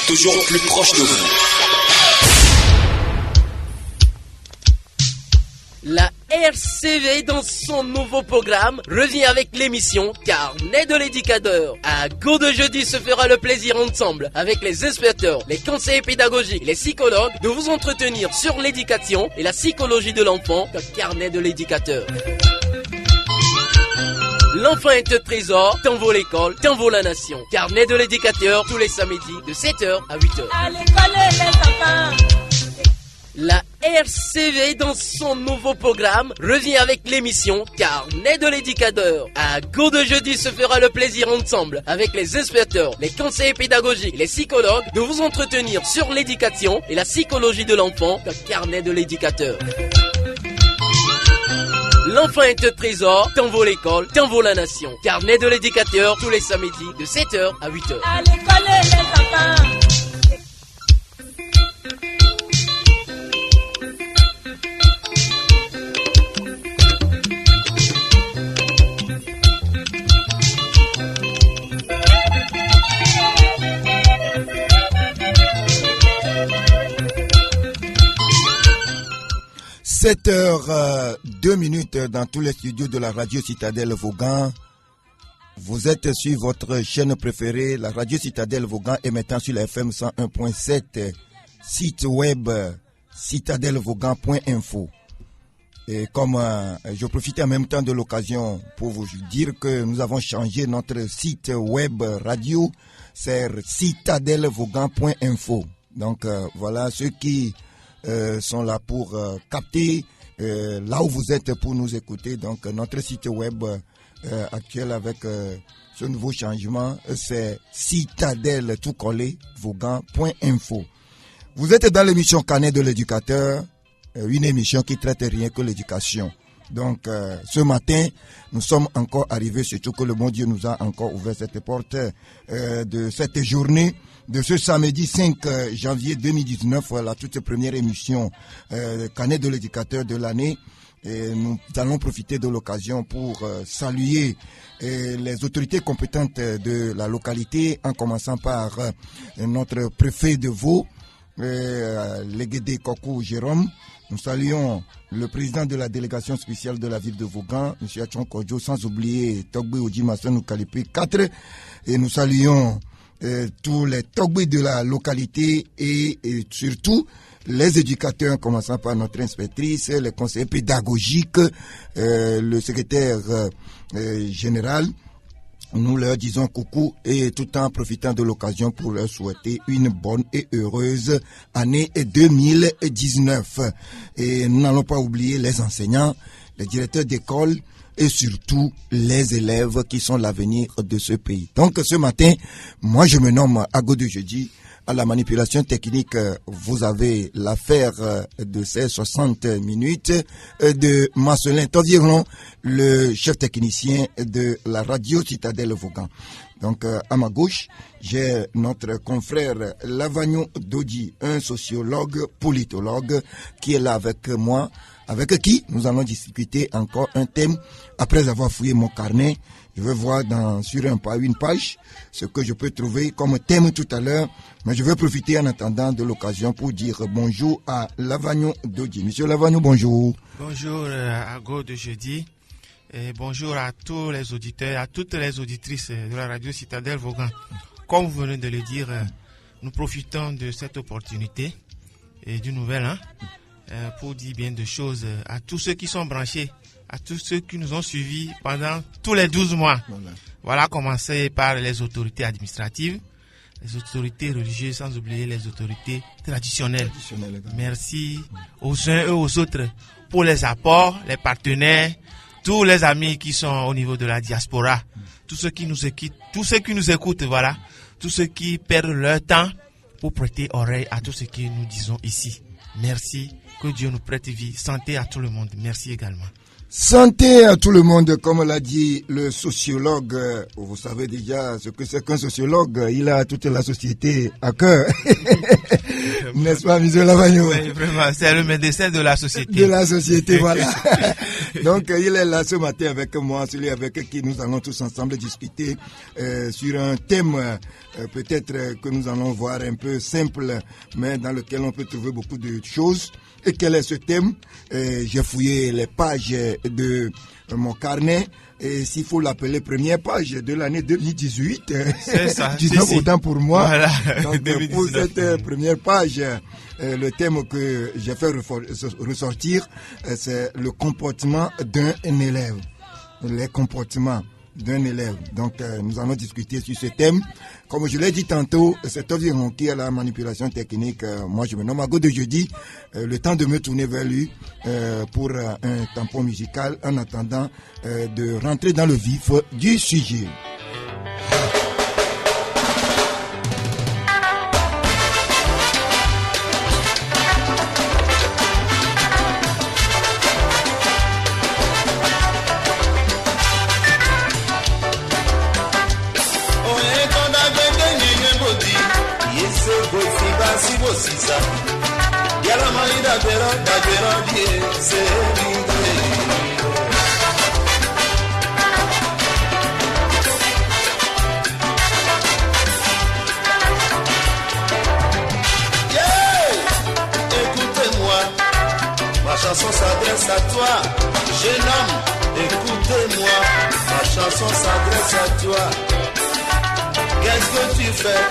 Toujours plus proche de vous. La RCV, dans son nouveau programme, revient avec l'émission Carnet de l'éducateur. À Go de jeudi se fera le plaisir ensemble, avec les inspecteurs, les conseillers pédagogiques, les psychologues, de vous entretenir sur l'éducation et la psychologie de l'enfant. Carnet de l'éducateur. L'enfant est un trésor, tant vaut l'école, tant vaut la nation. Carnet de l'éducateur, tous les samedis, de 7h à 8h. À l'école, les enfants. La RCV, dans son nouveau programme, revient avec l'émission Carnet de l'éducateur. À Go de jeudi se fera le plaisir ensemble, avec les inspecteurs, les conseillers pédagogiques, les psychologues, de vous entretenir sur l'éducation et la psychologie de l'enfant. Carnet de l'éducateur. L'enfant est un trésor, tant vaut l'école, tant vaut la nation. Carnet de l'éducateur, tous les samedis, de 7h à 8h. À l'école, les enfants. 7h02 dans tous les studios de la radio Citadelle Vaughan. Vous êtes sur votre chaîne préférée, la radio Citadelle Vaughan, émettant sur la FM 101.7, site web citadellevaughan.info. Et comme je profite en même temps de l'occasion pour vous dire que nous avons changé notre site web radio, c'est citadellevaughan.info. Donc voilà ceux qui sont là pour capter là où vous êtes pour nous écouter. Donc notre site web actuel avec ce nouveau changement, c'est citadelle tout collé vaughan.info. Vous êtes dans l'émission Carnet de l'éducateur, une émission qui traite rien que l'éducation. Donc ce matin, nous sommes encore arrivés, surtout que le bon Dieu nous a encore ouvert cette porte de cette journée, de ce samedi 5 janvier 2019, la toute première émission Carnet de l'éducateur de l'année. Et nous allons profiter de l'occasion pour saluer les autorités compétentes de la localité, en commençant par notre préfet de Vaud, Léguédé Kokou Jérôme. Nous saluons le président de la délégation spéciale de la ville de Vaughan, M. Achon Kodjo, sans oublier Togbe Ojimason Oukalipi 4. Et nous saluons tous les Togbe de la localité et surtout les éducateurs, en commençant par notre inspectrice, les conseillers pédagogiques, le secrétaire général. Nous leur disons coucou et tout en profitant de l'occasion pour leur souhaiter une bonne et heureuse année 2019. Et nous n'allons pas oublier les enseignants, les directeurs d'école et surtout les élèves qui sont l'avenir de ce pays. Donc ce matin, moi je me nomme Ago de Jeudi. À la manipulation technique, vous avez l'affaire de ces 60 minutes de Marcelin Toviron, le chef technicien de la radio Citadelle Vaughan. Donc à ma gauche, j'ai notre confrère Lavagnon Dodi, un sociologue, politologue, qui est là avec moi, avec qui nous allons discuter encore un thème. Après avoir fouillé mon carnet, je vais voir sur une page ce que je peux trouver comme thème tout à l'heure. Mais je vais profiter en attendant de l'occasion pour dire bonjour à Lavagnon Dodi. Monsieur Lavagnon, bonjour. Bonjour à Go de jeudi. Et bonjour à tous les auditeurs, à toutes les auditrices de la radio Citadelle Vaughan. Comme vous venez de le dire, nous profitons de cette opportunité et d'une nouvelle pour dire bien de choses à tous ceux qui sont branchés, à tous ceux qui nous ont suivis pendant tous les 12 mois. Voilà, commencer par les autorités administratives, les autorités religieuses, sans oublier les autorités traditionnelles. Merci aux uns et aux autres pour les apports, les partenaires, tous les amis qui sont au niveau de la diaspora, tous ceux qui nous écoutent, voilà, tous ceux qui perdent leur temps pour prêter oreille à tout ce que nous disons ici. Merci, que Dieu nous prête vie, santé à tout le monde. Merci également. Santé à tout le monde, comme l'a dit le sociologue. Vous savez déjà ce que c'est qu'un sociologue. Il a toute la société à cœur. N'est-ce pas, monsieur Lavagno? Oui, vraiment, c'est le médecin de la société. De la société, voilà. Donc, il est là ce matin avec moi, celui avec qui nous allons tous ensemble discuter sur un thème peut-être que nous allons voir un peu simple, mais dans lequel on peut trouver beaucoup de choses. Et quel est ce thème? J'ai fouillé les pages de mon carnet. Et s'il faut l'appeler première page de l'année 2018, c'est ça, 19 autant pour moi. Voilà. Donc, 2019. pour cette première page, le thème que j'ai fait ressortir, c'est le comportement d'un élève. Les comportements d'un élève. Donc, nous allons discuter sur ce thème. Comme je l'ai dit tantôt, c'est environ qui est la manipulation technique. Moi, je me nomme Ago de Jeudi. Le temps de me tourner vers lui pour un tampon musical en attendant de rentrer dans le vif du sujet. Sisa yala maida dagera die se écoutez-moi, ma chanson s'adresse à toi, jeune homme, écoutez-moi, ma chanson s'adresse à toi. Qu'est-ce que tu fais?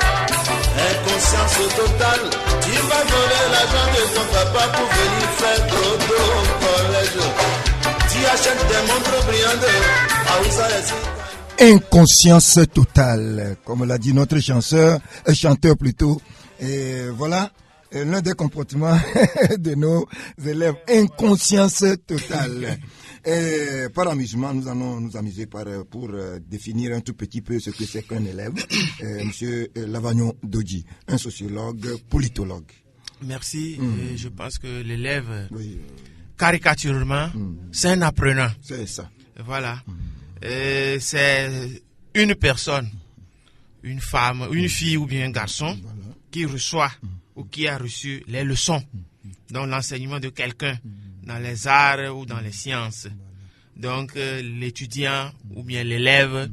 Inconscience totale, tu vas voler l'argent de ton papa pour venir faire dodo au collège. Tu achètes des montres brillantes à Oussaresi. Inconscience totale, comme l'a dit notre chanteur plutôt. Et voilà l'un des comportements de nos élèves, inconscience totale. Et par amusement, nous allons nous amuser pour définir un tout petit peu ce que c'est qu'un élève. Monsieur Lavagno Dodji, un sociologue, politologue. Merci. Et je pense que l'élève, caricaturalement, c'est un apprenant. C'est ça. Voilà. C'est une personne, une femme, une fille ou bien un garçon qui reçoit ou qui a reçu les leçons dans l'enseignement de quelqu'un, dans les arts ou dans les sciences. Donc l'étudiant ou bien l'élève,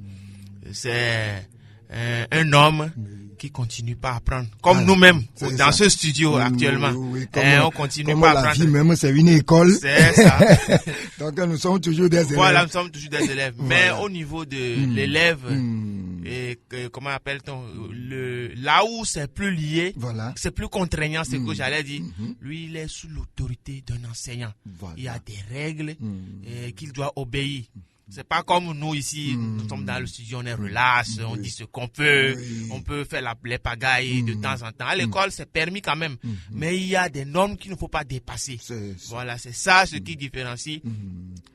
c'est un homme qui continue pas à apprendre. Comme nous-mêmes, dans ce studio actuellement. On continue pas à apprendre. La vie même, c'est une école. C'est ça. Donc nous sommes toujours des élèves. Voilà, nous sommes toujours des élèves. Mais au niveau de l'élève, et comment appelle-t-on, là où c'est plus lié, c'est plus contraignant, c'est ce que j'allais dire. Lui, il est sous l'autorité d'un enseignant. Il y a des règles qu'il doit obéir. C'est pas comme nous ici, nous sommes dans le studio, on est relax, on dit ce qu'on peut, on peut faire les pagailles de temps en temps. À l'école, c'est permis quand même, mais il y a des normes qu'il ne faut pas dépasser. Voilà, c'est ça ce qui différencie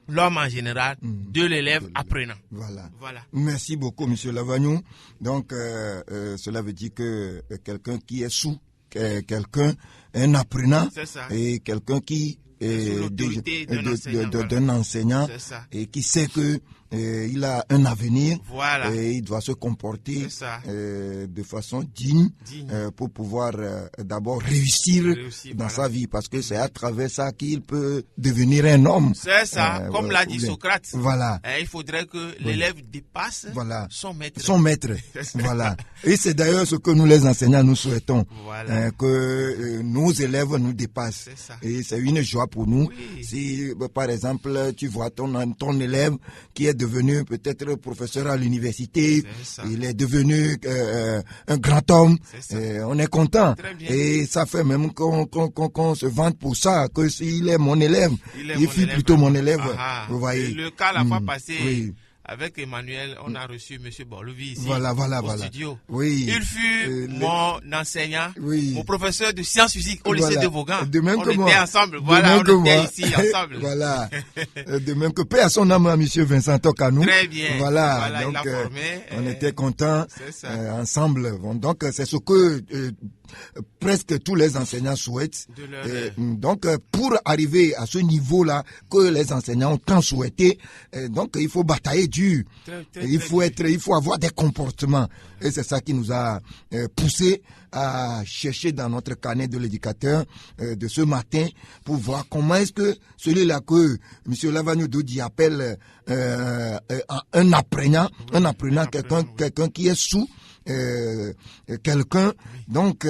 l'homme en général de l'élève apprenant. Voilà. Merci beaucoup, monsieur Lavagno. Donc, cela veut dire que quelqu'un qui est sous, quelqu'un, un apprenant, et quelqu'un qui d'un enseignant et qui sait que il a un avenir et il doit se comporter de façon digne. Pour pouvoir d'abord réussir dans sa vie, parce que c'est à travers ça qu'il peut devenir un homme. C'est ça, comme l'a dit Socrate. Voilà. Il faudrait que l'élève dépasse son maître. Son maître. Voilà. Et c'est d'ailleurs ce que nous les enseignants nous souhaitons, que nos élèves nous dépassent. Et c'est une joie pour nous. Si par exemple tu vois ton élève qui est devenu peut-être professeur à l'université, il est devenu un grand homme, on est content. Et ça fait même qu'on se vante pour ça, que s'il est mon élève, il fut plutôt mon élève. Vous voyez. Le cas la fois passée, avec Emmanuel, on a reçu M. Borlovi ici au studio. Il fut mon enseignant, mon professeur de sciences physiques au lycée de Vaughan. De même on que était moi. Ensemble. Voilà, on était ici ensemble. Voilà. De même que paix à son âme, M. Vincent Tokanou. Très bien. Voilà. Donc, il a formé, on était contents ensemble. Donc, c'est ce que presque tous les enseignants souhaitent. Donc, pour arriver à ce niveau-là que les enseignants ont tant souhaité, donc il faut batailler dur. Il faut avoir des comportements. Et c'est ça qui nous a poussé à chercher dans notre carnet de l'éducateur de ce matin pour voir comment est-ce que celui-là que M. Lavagno Dodi appelle un apprenant, quelqu'un qui est sous quelqu'un. Donc,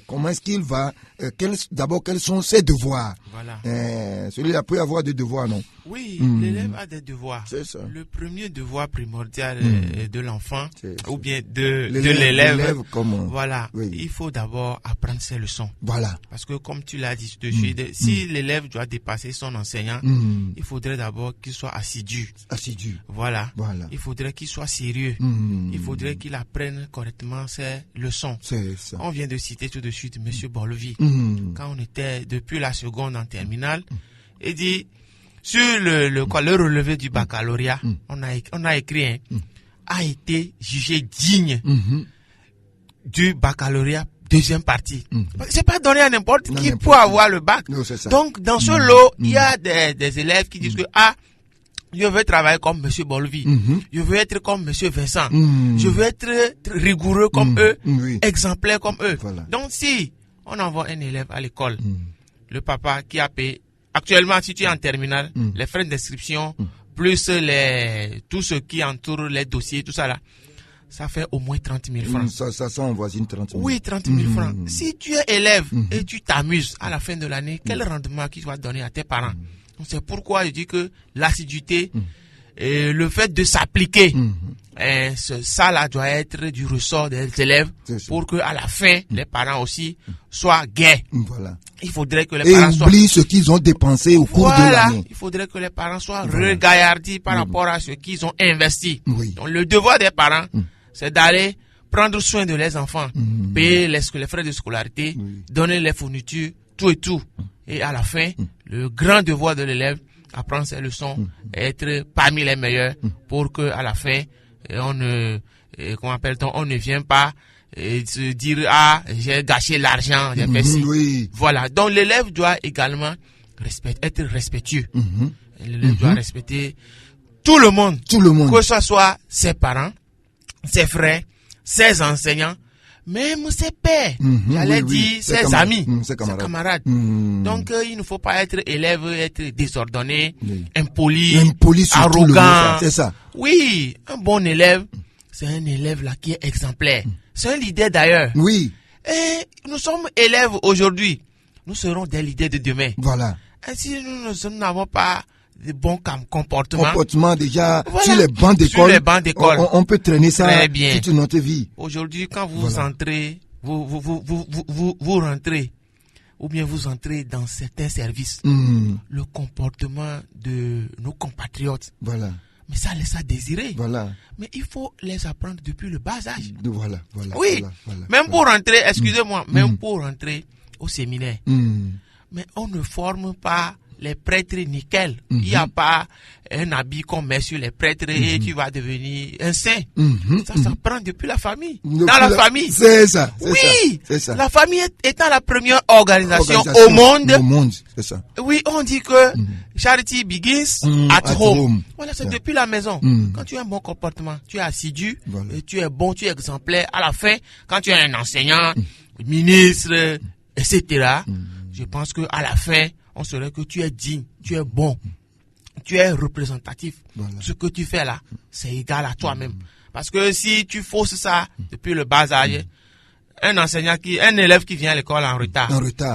comment est-ce qu'il va d'abord, quels sont ses devoirs? Voilà. Celui-là peut avoir des devoirs, non? Oui, l'élève a des devoirs. C'est ça. Le premier devoir primordial de l'enfant, ou bien de l'élève, l'élève, voilà. Oui. Il faut d'abord apprendre ses leçons. Voilà. Parce que comme tu l'as dit, si l'élève doit dépasser son enseignant, il faudrait d'abord qu'il soit assidu. Voilà. Il faudrait qu'il soit sérieux. Il faudrait qu'il apprenne correctement ses leçons. C'est ça. On vient de citer tout de suite M. Borlevi. Quand on était depuis la seconde en terminale, il dit sur le relevé du baccalauréat, on a écrit a été jugé digne du baccalauréat deuxième partie. C'est pas donné à n'importe qui pour avoir le bac. Non, c'est ça. Donc dans ce lot, il y a des élèves qui disent que je veux travailler comme M. Bolvi. Je veux être comme M. Vincent. Je veux être rigoureux comme eux, exemplaire comme eux. Voilà. Donc si on envoie un élève à l'école, le papa qui a payé, actuellement si tu es en terminale, les frais d'inscription, plus tout ce qui entoure les dossiers, tout ça là, ça fait au moins 30 000 francs. Ça en voisine 30 000. Oui, 30 000 francs. Si tu es élève et tu t'amuses à la fin de l'année, quel rendement tu vas donner à tes parents? Donc c'est pourquoi je dis que l'assiduité et le fait de s'appliquer, ça là doit être du ressort des élèves pour que à la fin les parents aussi soient gais. Voilà. Il faudrait que les parents oublient ce qu'ils ont dépensé au cours de l'année. Il faudrait que les parents soient regaillardis par rapport à ce qu'ils ont investi. Donc le devoir des parents, c'est d'aller prendre soin de leurs enfants, payer les frais de scolarité, donner les fournitures, tout et tout. Et à la fin, le grand devoir de l'élève, apprendre ses leçons, être parmi les meilleurs pour que à la fin, on ne vient pas se dire j'ai gâché l'argent, j'ai fait ci. Voilà. Donc l'élève doit également être respectueux. L'élève doit respecter tout le monde, que ce soit ses parents, ses frères, ses enseignants, même ses pères, j'allais dire ses amis, ses camarades. Donc il ne faut pas être élève, être désordonné, impoli, arrogant. C'est ça. Oui, un bon élève, c'est un élève là qui est exemplaire. C'est un leader d'ailleurs. Oui. Et nous sommes élèves aujourd'hui. Nous serons des leaders de demain. Voilà. Et si nous n'avons pas de bons comportements déjà sur les bancs d'école, on peut traîner ça toute notre vie. Aujourd'hui, quand vous entrez, vous rentrez, ou bien vous entrez dans certains services, le comportement de nos compatriotes, mais ça laisse à désirer. Mais il faut les apprendre depuis le bas âge. Même pour rentrer, excusez-moi, même pour rentrer au séminaire, mais on ne forme pas les prêtres nickel. Il n'y a pas un habit qu'on met sur les prêtres et tu vas devenir un saint. Ça s'apprend depuis la famille. Dans la famille. C'est ça. C'est ça. La famille étant la première organisation au monde. C'est ça. Oui, on dit que charity begins at home. Voilà, c'est depuis la maison. Quand tu as un bon comportement, tu es assidu, et tu es bon, tu es exemplaire. À la fin, quand tu es un enseignant, ministre, etc., je pense que à la fin, on saurait que tu es digne, tu es bon, tu es représentatif. Ce que tu fais là, c'est égal à toi-même. Parce que si tu fausses ça depuis le bas âge, un élève qui vient à l'école en retard,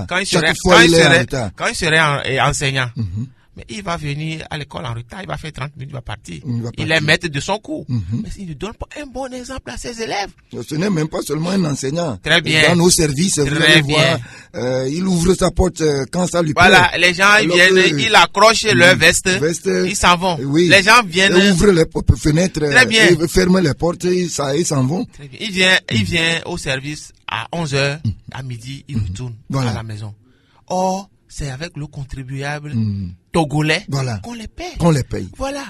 quand il serait enseignant, mais il va venir à l'école en retard, il va faire 30 minutes, il va partir. Il est maître de son cours. Mais s'il ne donne pas un bon exemple à ses élèves. Ce n'est même pas seulement un enseignant. Très bien. Dans nos services, vous allez voir, il ouvre sa porte quand ça lui plaît. Voilà, les gens ils viennent, ils accrochent leur veste, ils s'en vont. Les gens viennent. Ils ouvrent les fenêtres, ils ferment les portes, ils s'en vont. Très bien. Il vient au service à 11h, à midi, il retourne à la maison. Or, c'est avec le contribuable togolais qu'on les paye. Qu'on les paye. Voilà.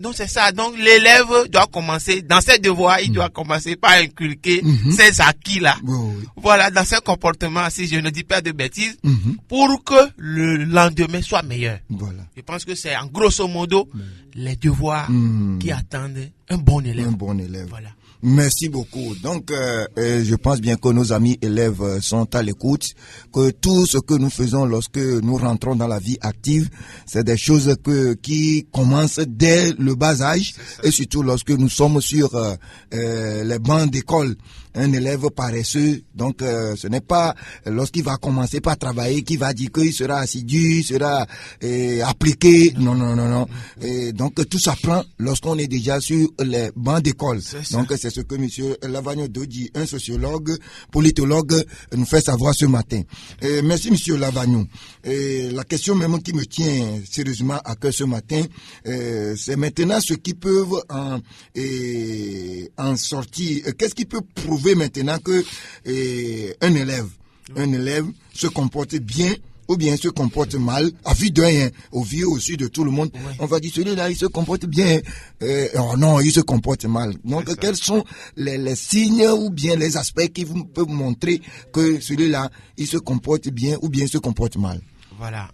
Donc c'est ça. Donc l'élève doit commencer dans ses devoirs, il doit commencer par inculquer ces acquis là. Oui. Voilà, dans ses comportements, si je ne dis pas de bêtises, pour que le lendemain soit meilleur. Voilà. Je pense que c'est en grosso modo les devoirs qui attendent un bon élève. Un bon élève. Voilà. Merci beaucoup. Donc, je pense bien que nos amis élèves sont à l'écoute, que tout ce que nous faisons lorsque nous rentrons dans la vie active, c'est des choses qui commencent dès le bas âge, et surtout lorsque nous sommes sur les bancs d'école. Un élève paresseux, donc ce n'est pas lorsqu'il va commencer par travailler qu'il va dire qu'il sera assidu, sera appliqué. Non. Et donc tout s'apprend lorsqu'on est déjà sur les bancs d'école. Donc c'est ce que monsieur Lavagnon Dodi, un sociologue, politologue, nous fait savoir ce matin. Merci monsieur Lavagnon. La question même qui me tient sérieusement à cœur ce matin, c'est maintenant ceux qui peuvent en sortir. Qu'est-ce qui peut prouver maintenant que un élève se comporte bien ou bien se comporte mal, à vue d'œil, au vu aussi de tout le monde, on va dire celui-là il se comporte bien, oh non, il se comporte mal. Donc quels sont les signes ou bien les aspects qui peuvent montrer que celui-là il se comporte bien ou bien il se comporte mal? Voilà.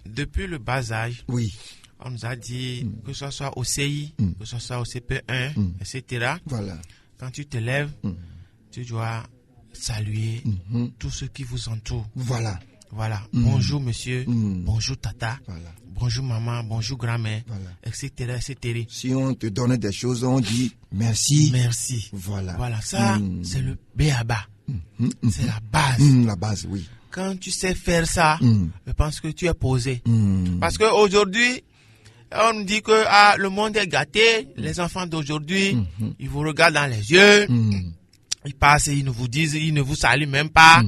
Depuis le bas âge, on nous a dit que ce soit au CI, que ce soit au CP1, etc. Voilà. Quand tu te lèves, tu dois saluer tous ceux qui vous entourent. Voilà. Bonjour monsieur, bonjour tata, Voilà. bonjour maman, bonjour grand-mère, etc., etc. Si on te donne des choses, on dit merci. Merci. Voilà. Ça, c'est le B.A.B.A. C'est la base. La base, oui. Quand tu sais faire ça, je pense que tu es posé. Parce qu'aujourd'hui, on nous dit que le monde est gâté, les enfants d'aujourd'hui, ils vous regardent dans les yeux, ils passent, ils ne vous disent, ils ne vous saluent même pas.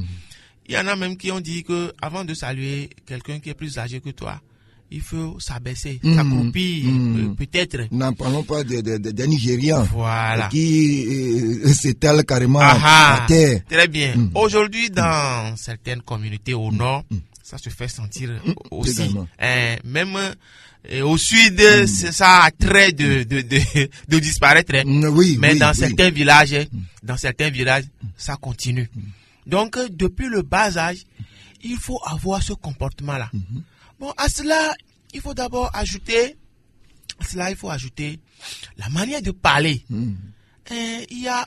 Il y en a même qui ont dit que avant de saluer quelqu'un qui est plus âgé que toi, il faut s'abaisser, s'accroupir, peut-être. N'en parlons pas des Nigérians. Voilà. Qui s'étalent carrément à terre. Très bien. Aujourd'hui, dans certaines communautés au nord, ça se fait sentir aussi. Même au sud, ça a trait de disparaître. Mais dans certains villages, ça continue. Donc, depuis le bas âge, il faut avoir ce comportement-là. Bon, à cela, il faut d'abord ajouter la manière de parler.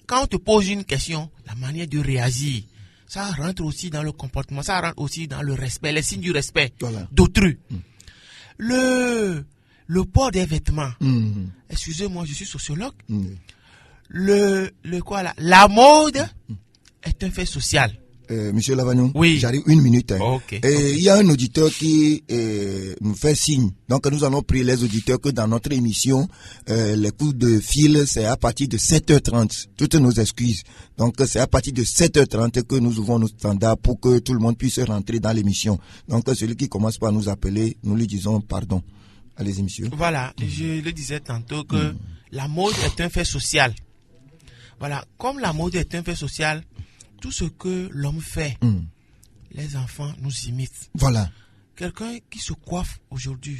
Quand on te pose une question, la manière de réagir, ça rentre aussi dans le comportement, ça rentre aussi dans le respect, les signes du respect d'autrui. Le port des vêtements. Excusez-moi, je suis sociologue. La mode est un fait social. Monsieur Lavagnon, j'arrive 1 minute. Il y a un auditeur qui nous fait signe. Donc nous allons prier les auditeurs que dans notre émission, les coups de fil, c'est à partir de 7h30. Toutes nos excuses. Donc c'est à partir de 7h30 que nous ouvrons nos standards pour que tout le monde puisse rentrer dans l'émission. Donc celui qui commence par nous appeler, nous lui disons pardon. Allez-y, monsieur. Voilà, je le disais tantôt que la mode est un fait social. Voilà, comme la mode est un fait social, tout ce que l'homme fait, les enfants nous imitent. Voilà. Quelqu'un qui se coiffe aujourd'hui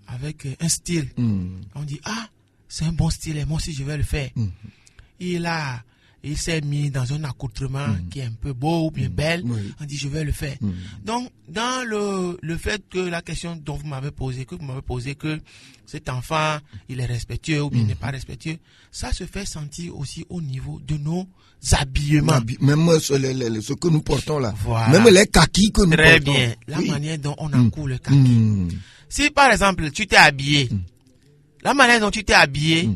avec un style, on dit, c'est un bon style et moi aussi je vais le faire. Il s'est mis dans un accoutrement qui est un peu beau ou bien belle, on dit je vais le faire. Donc, dans le fait que la question dont vous m'avez posé, que cet enfant, il est respectueux ou bien n'est pas respectueux, ça se fait sentir aussi au niveau de nos habillements. Même ce que nous portons là. Voilà. Même les kakis que nous portons. Très bien. La manière dont on encourt le kaki. Si par exemple, tu t'es habillé, la manière dont tu t'es habillé,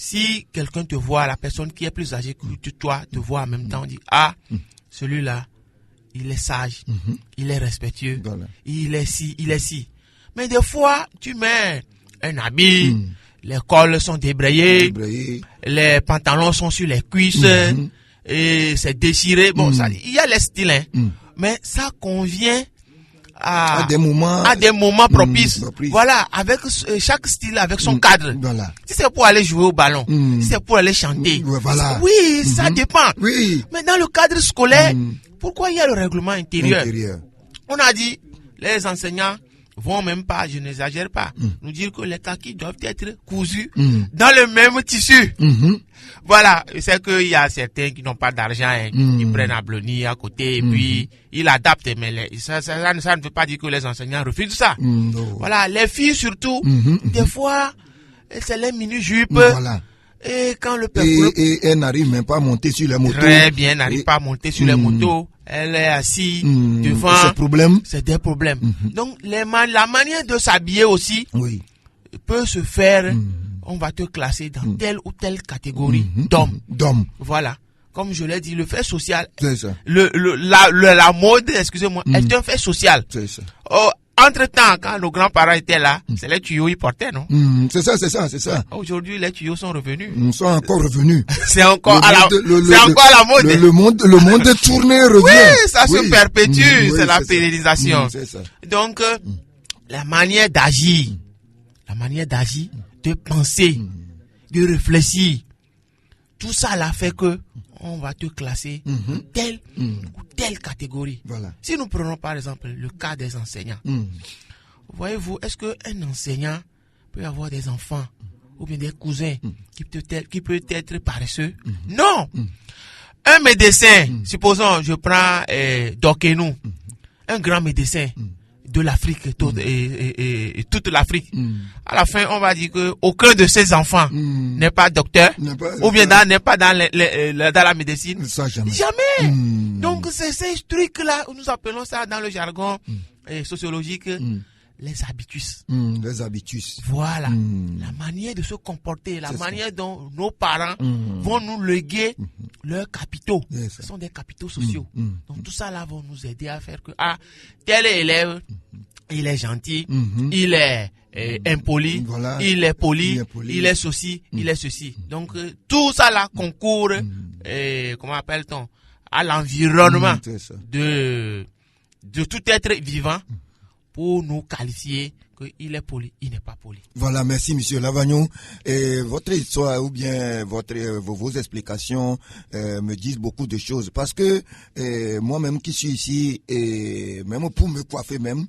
si quelqu'un te voit, la personne qui est plus âgée que toi te voit en même temps, on dit, celui-là, il est sage, il est respectueux, il est ci. Mais des fois, tu mets un habit, les cols sont débrayés, les pantalons sont sur les cuisses, et c'est déchiré. Bon, ça, il y a les styles, mais ça convient à des moments propices. Voilà, avec chaque style avec son cadre. Voilà. Si c'est pour aller jouer au ballon, si c'est pour aller chanter, ça dépend. Mais dans le cadre scolaire, pourquoi il y a le règlement intérieur? On a dit, les enseignants vont même pas, je n'exagère pas, nous dire que les kakis doivent être cousus dans le même tissu. Voilà, c'est qu'il y a certains qui n'ont pas d'argent, ils prennent un bloni à côté et puis ils adaptent, mais ça ne veut pas dire que les enseignants refusent ça. Voilà, les filles surtout, des fois, c'est les mini-jupes. Voilà. Et quand le et elle n'arrive même pas à monter sur les motos. Très bien, n'arrive pas à monter sur les motos. Elle est assise devant. C'est des problèmes. Donc, la manière de s'habiller aussi peut se faire. On va te classer dans telle ou telle catégorie d'hommes. Voilà. Comme je l'ai dit, le fait social. C'est ça. La mode, excusez-moi, est un fait social. C'est ça. Entre-temps, quand nos grands-parents étaient là, c'est les tuyaux qu'ils portaient, non? C'est ça. Aujourd'hui, les tuyaux sont revenus. Ils sont encore revenus. C'est encore à la mode. Le monde tourné revient. Oui, ça se perpétue. C'est la pérennisation. C'est ça. Donc, la manière d'agir, de penser, de réfléchir, tout ça là fait que on va te classer dans telle ou telle catégorie. Voilà. Si nous prenons par exemple le cas des enseignants, voyez-vous, est-ce qu'un enseignant peut avoir des enfants ou bien des cousins qui peut être paresseux? Non. Un médecin, supposons je prends Dokenou, un grand médecin de l'Afrique et toute l'Afrique. À la fin, on va dire que aucun de ces enfants n'est pas docteur ou bien n'est pas dans la médecine. Ça, jamais. Donc, c'est ces trucs-là, nous appelons ça dans le jargon sociologique les habitus. Les habitus. Voilà. La manière de se comporter, la manière dont nos parents vont nous léguer leurs capitaux. Ce sont des capitaux sociaux. Donc tout ça là va nous aider à faire que tel élève, il est gentil, il est impoli, il est poli, il est ceci, il est ceci. Donc tout ça là concourt, comment appelle-t-on, à l'environnement de tout être vivant, pour nous qualifier qu'il est poli, il n'est pas poli. Voilà, merci Monsieur Lavagnon. Votre histoire ou bien vos explications me disent beaucoup de choses parce que moi-même qui suis ici et même pour me coiffer même,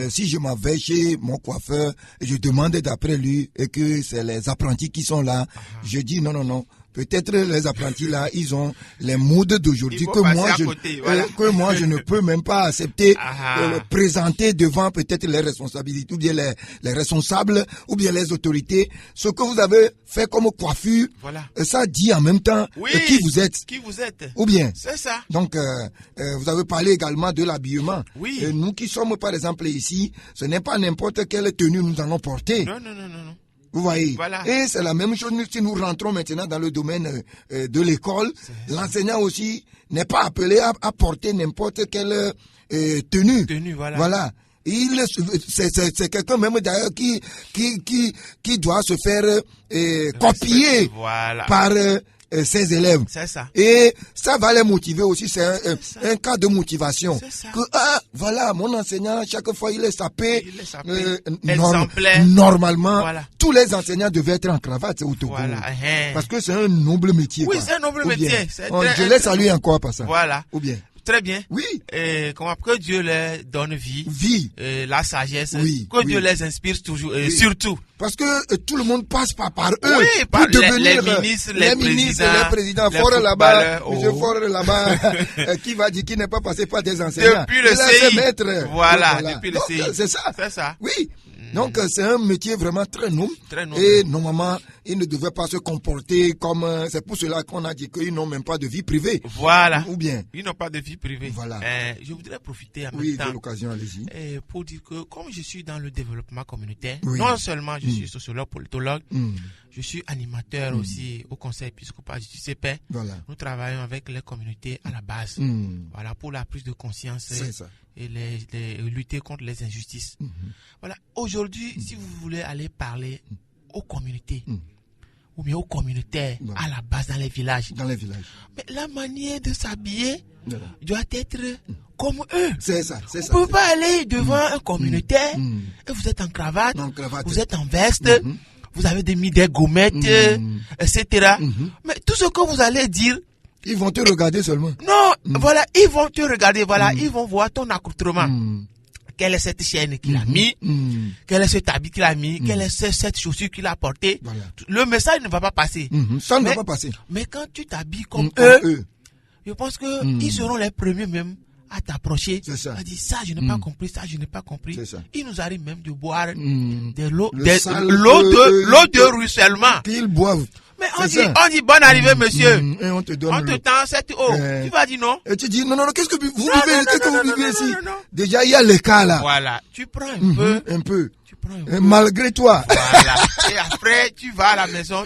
si je m'en vais chez mon coiffeur, je demande d'après lui et que c'est les apprentis qui sont là, je dis non. Peut-être les apprentis là, ils ont les modes d'aujourd'hui que moi je ne peux même pas accepter présenter devant peut-être les responsabilités ou bien les responsables ou bien les autorités. Ce que vous avez fait comme coiffure, ça dit en même temps qui vous êtes. Ou bien. C'est ça. Donc vous avez parlé également de l'habillement. Oui. Et nous qui sommes par exemple ici, ce n'est pas n'importe quelle tenue nous allons porter. Non. Vous voyez. Voilà. Et c'est la même chose si nous rentrons maintenant dans le domaine de l'école. L'enseignant aussi n'est pas appelé à porter n'importe quelle tenue. Voilà. C'est quelqu'un même d'ailleurs qui doit se faire copier par ses élèves. C'est ça. Et ça va les motiver aussi. C'est un cas de motivation. Que voilà, mon enseignant, chaque fois il est sapé. Normalement, tous les enseignants devaient être en cravate au Togo. Parce que c'est un noble métier. Oui, c'est un noble métier. Je les salue encore par ça. Voilà. Ou bien. Très bien. Oui. Comment que Dieu leur donne vie. La sagesse. Que Dieu les inspire toujours, surtout. Parce que tout le monde passe par eux. Oui, pour devenir les ministres, les présidents. Fort là-bas, monsieur Fort là-bas, qui va dire qu'il n'est pas passé par des enseignants. Depuis le CI. Maître. Voilà, depuis le CI. C'est ça. C'est ça. Oui. Donc c'est un métier vraiment très noble. Et normalement, ils ne devaient pas se comporter comme... c'est pour cela qu'on a dit qu'ils n'ont même pas de vie privée. Voilà. Ou bien. Ils n'ont pas de vie privée. Voilà. Je voudrais profiter en même temps. De l'occasion, allez-y. Pour dire que comme je suis dans le développement communautaire, non seulement je suis sociologue, politologue, je suis animateur aussi au conseil épiscopal du CP. Voilà. Nous travaillons avec les communautés à la base. Voilà, pour la prise de conscience. C'est ça. Et lutter contre les injustices. Voilà. Aujourd'hui, si vous voulez aller parler aux communautés, ou bien aux communautaires à la base dans les villages. Mais la manière de s'habiller doit être comme eux. C'est ça. Vous ne pouvez pas aller devant un communautaire et vous êtes en cravate, vous êtes en veste, vous avez mis des gommettes, etc. Mais tout ce que vous allez dire, ils vont te regarder seulement. Non, voilà, ils vont te regarder, voilà, ils vont voir ton accoutrement. quelle est cette chaîne qu'il a mis, quel est cet habit qu'il a mis, quelle est cette chaussure qu'il a portée. Voilà. Le message ne va pas passer. Ça ne va pas passer. Mais quand tu t'habilles comme Comme eux, je pense que ils seront les premiers même à t'approcher. C'est ça. À dire ça, je n'ai pas compris, ça, je n'ai pas compris. C'est ça. Il nous arrive même de boire de l'eau Le sale l'eau de ruissellement. Qu'ils boivent. Mais C'est ça. on dit bonne arrivée, monsieur. Et on te donne On te tend cette eau. Tu vas dire non. Et tu dis, non, qu'est-ce que vous vivez, non, qu'est-ce que non, vous non, vivez non, ici? non. Déjà, il y a le cas là. Voilà. Tu prends un peu. Un peu. Tu prends un Et peu. malgré toi. Voilà. Et après, tu vas à la maison,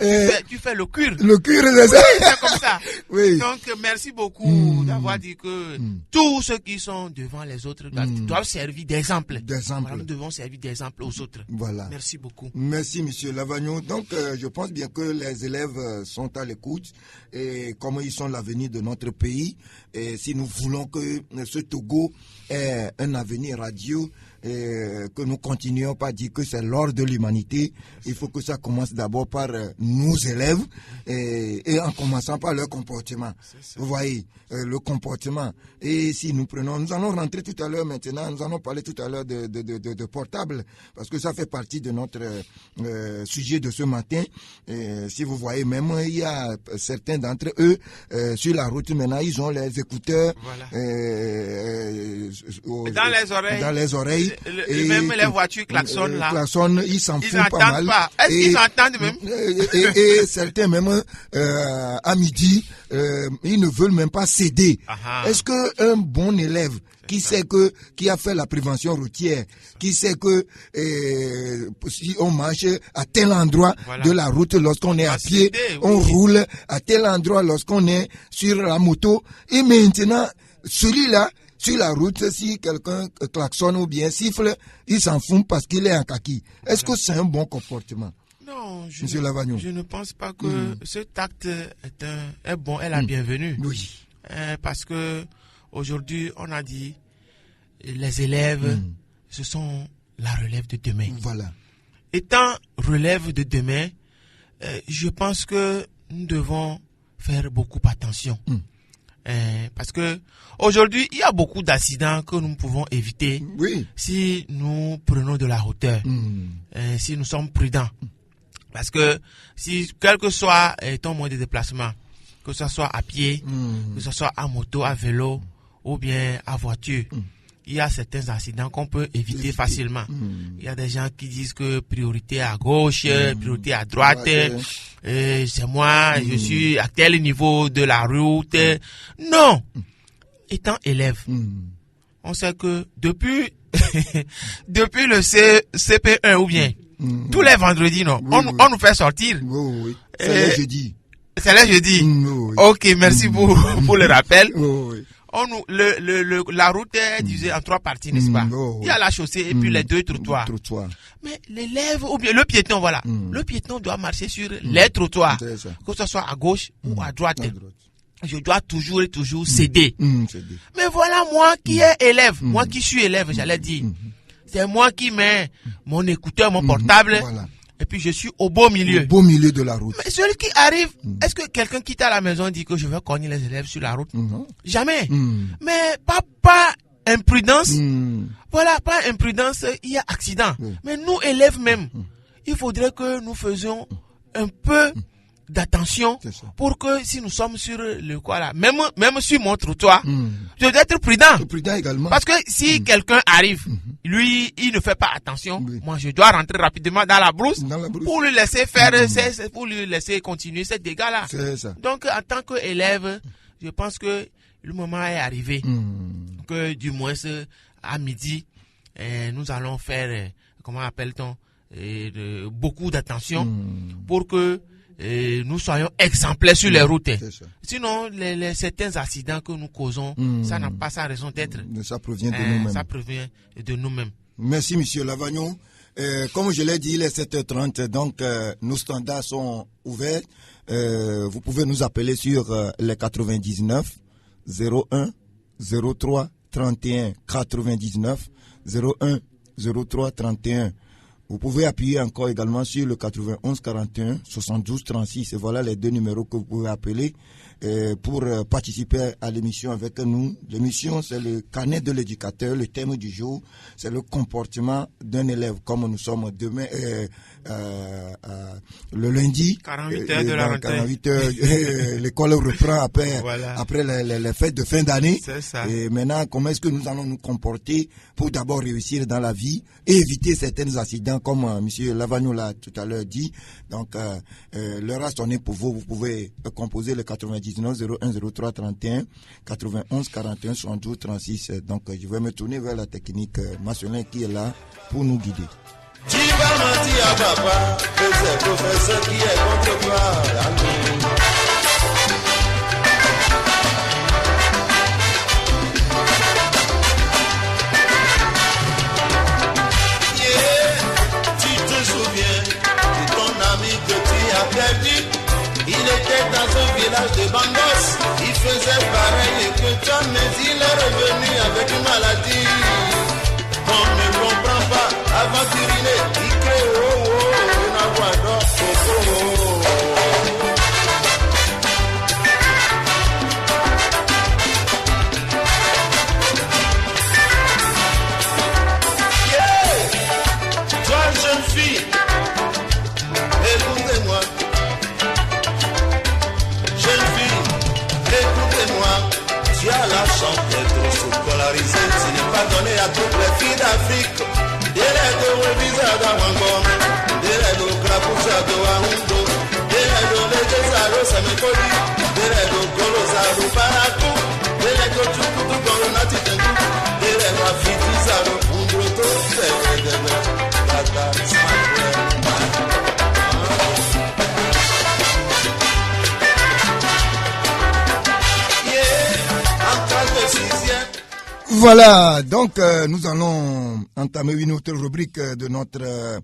tu fais le cuir. Le cuir, c'est ça. C'est comme ça. Oui. Donc, merci beaucoup d'avoir dit que tous ceux qui sont devant les autres doivent servir d'exemple. D'exemple. Voilà, nous devons servir d'exemple aux autres. Voilà. Merci beaucoup. Merci, monsieur Lavagnon. Donc, je pense bien que les élèves sont à l'écoute et comme ils sont l'avenir de notre pays. Et si nous voulons que ce Togo ait un avenir radieux, et que nous continuions pas à dire que c'est l'or de l'humanité, il faut que ça commence d'abord par nos élèves et en commençant par leur comportement. Vous voyez, le comportement. Et si nous prenons, nous allons rentrer tout à l'heure maintenant, nous allons parler tout à l'heure de portable, parce que ça fait partie de notre sujet de ce matin. Si vous voyez, même il y a certains d'entre eux sur la route maintenant, ils ont les écouteurs dans les oreilles. Et même les voitures klaxonnent là. Klaxonnent, ils s'en foutent pas mal. Pas. Est-ce qu'ils entendent même? Et certains même à midi, ils ne veulent même pas céder. Est-ce que un bon élève qui a fait la prévention routière, qui sait que si on marche à tel endroit de la route lorsqu'on est à pied, on roule à tel endroit lorsqu'on est sur la moto, et maintenant celui-là sur la route, si quelqu'un klaxonne ou bien siffle, il s'en fout parce qu'il est en kaki. Est-ce que c'est un bon comportement? Non, Monsieur Lavagnon. Je ne pense pas que cet acte est bon, est la bienvenue. Oui. Parce que aujourd'hui, on a dit les élèves, ce sont la relève de demain. Voilà. Étant relève de demain, je pense que nous devons faire beaucoup attention. Parce que aujourd'hui, il y a beaucoup d'accidents que nous pouvons éviter si nous prenons de la hauteur, si nous sommes prudents. Parce que si quel que soit ton moyen de déplacement, que ce soit à pied, que ce soit à moto, à vélo ou bien à voiture, il y a certains accidents qu'on peut éviter facilement. Il y a des gens qui disent que priorité à gauche, priorité à droite, c'est moi, je suis à tel niveau de la route. Non! Étant élève, on sait que depuis le CP1 ou bien, tous les vendredis, non, on nous fait sortir. Oui. C'est le jeudi. C'est le jeudi. Ok, merci pour le rappel. La route est divisée en 3 parties, n'est-ce pas? Il y a la chaussée et puis les 2 trottoirs. Mais l'élève, ou bien le piéton, voilà. Le piéton doit marcher sur les trottoirs. Que ce soit à gauche ou à droite. Je dois toujours céder. Mais voilà, moi qui est élève, moi qui suis élève, j'allais dire. C'est moi qui mets mon écouteur, mon portable. Et puis je suis au beau milieu. Au beau milieu de la route. Mais celui qui arrive, est-ce que quelqu'un qui est à la maison dit que je vais cogner les élèves sur la route? Non. Jamais. Mais pas imprudence. Voilà, pas imprudence, il y a accident. Mais nous, élèves même, il faudrait que nous faisions un peu d'attention pour que si nous sommes sur le quoi là, même sur mon trottoir, je dois être prudent. Prudent également. Parce que si quelqu'un arrive, lui, il ne fait pas attention, moi je dois rentrer rapidement dans la brousse pour lui laisser faire, pour lui laisser continuer ces dégâts là. C'est ça. Donc en tant qu'élève, je pense que le moment est arrivé que du moins à midi, nous allons faire, comment appelle-t-on, beaucoup d'attention pour que nous soyons exemplaires sur les routes. Sinon, certains accidents que nous causons, ça n'a pas sa raison d'être. Ça provient de nous-mêmes. Ça provient de nous-mêmes. Merci, monsieur Lavagnon. Comme je l'ai dit, il est 7h30, donc nos standards sont ouverts. Vous pouvez nous appeler sur les 99 01 03 31 99 01 03 31. Vous pouvez appuyer encore également sur le 91 41 72 36. Et voilà les 2 numéros que vous pouvez appeler. pour participer à l'émission avec nous. L'émission, c'est le carnet de l'éducateur. Le thème du jour, c'est le comportement d'un élève. Comme nous sommes demain, le lundi, 48 heures de la rentrée. 48 heures, l'école reprend après les fêtes de fin d'année. C'est ça. Et maintenant, comment est-ce que nous allons nous comporter pour d'abord réussir dans la vie et éviter certains accidents, comme M. Lavagnou l'a tout à l'heure dit. Donc, l'heure a sonné pour vous. Vous pouvez composer le 99 01 03 31 91 41 72 36. Donc, je vais me tourner vers la technique Marcelin qui est là pour nous guider. Tu vas mentir à papa, que c'est le professeur qui est contre toi. Tu te souviens de ton ami que tu as perdu? Il était dans un village de Bangos. Il faisait pareil que toi, mais il est revenu avec une maladie. On ne comprend pas, aventurier, il crée une voix d'or, Toi, jeune fille, écoutez-moi. Jeune fille, écoutez-moi. Tu as la chance d'être scolarisée, ce n'est pas donné à toutes les filles d'Afrique. Deredo revisado a Wango, deredo crapuzado a Hundo, deredo legezado semekodi, deredo colosado paracu, deredo chukutu coronati tengu, deredo afitizado undroto, deredo tata smakwe. Voilà, donc nous allons entamer une autre rubrique de notre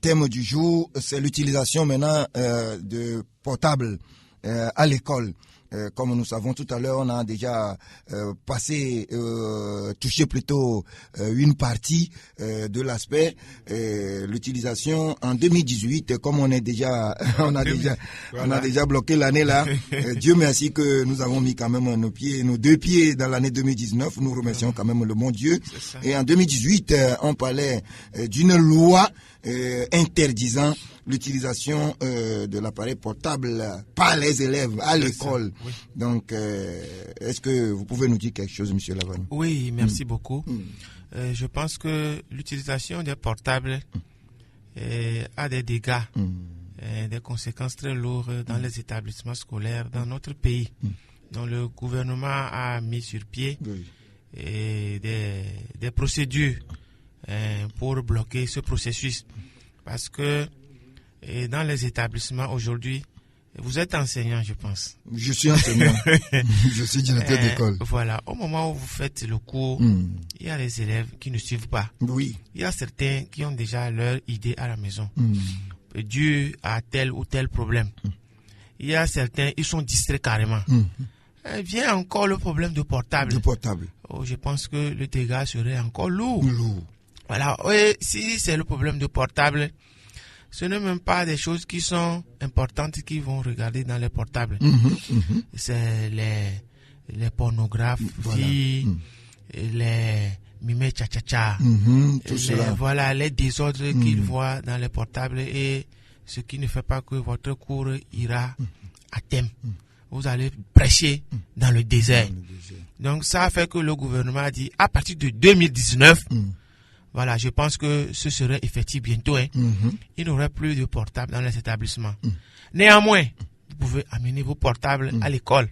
thème du jour. C'est l'utilisation maintenant de portables à l'école. Comme nous savons tout à l'heure, on a déjà touché plutôt une partie de l'aspect l'utilisation en 2018. Comme on a déjà bloqué l'année là. Dieu merci que nous avons mis quand même nos deux pieds dans l'année 2019. Nous remercions quand même le bon Dieu. Et en 2018, on parlait d'une loi interdisant l'utilisation de l'appareil portable par les élèves à l'école. Oui. Donc, est-ce que vous pouvez nous dire quelque chose, M. Lavagnou? Oui, merci beaucoup. Je pense que l'utilisation des portables a des dégâts, des conséquences très lourdes dans les établissements scolaires dans notre pays. Donc, le gouvernement a mis sur pied des procédures pour bloquer ce processus. Parce que dans les établissements aujourd'hui, vous êtes enseignant, je pense. Je suis enseignant. Je suis directeur d'école. Voilà. Au moment où vous faites le cours, il y a les élèves qui ne suivent pas. Oui. Il y a certains qui ont déjà leur idée à la maison, dû à tel ou tel problème. Il y a certains, ils sont distraits carrément. Vient encore le problème de portable. Oh, je pense que le dégât serait encore lourd. Voilà. Et si c'est le problème de portable, ce n'est même pas des choses qui sont importantes qu'ils vont regarder dans les portables. C'est les pornographes, les mimés tcha-tcha-tcha, voilà, les désordres qu'ils voient dans les portables et ce qui ne fait pas que votre cours ira à thème. Vous allez prêcher dans le désert. Donc ça fait que le gouvernement a dit à partir de 2019, voilà, je pense que ce serait effectif bientôt. Il n'y aurait plus de portables dans les établissements. Néanmoins, vous pouvez amener vos portables à l'école.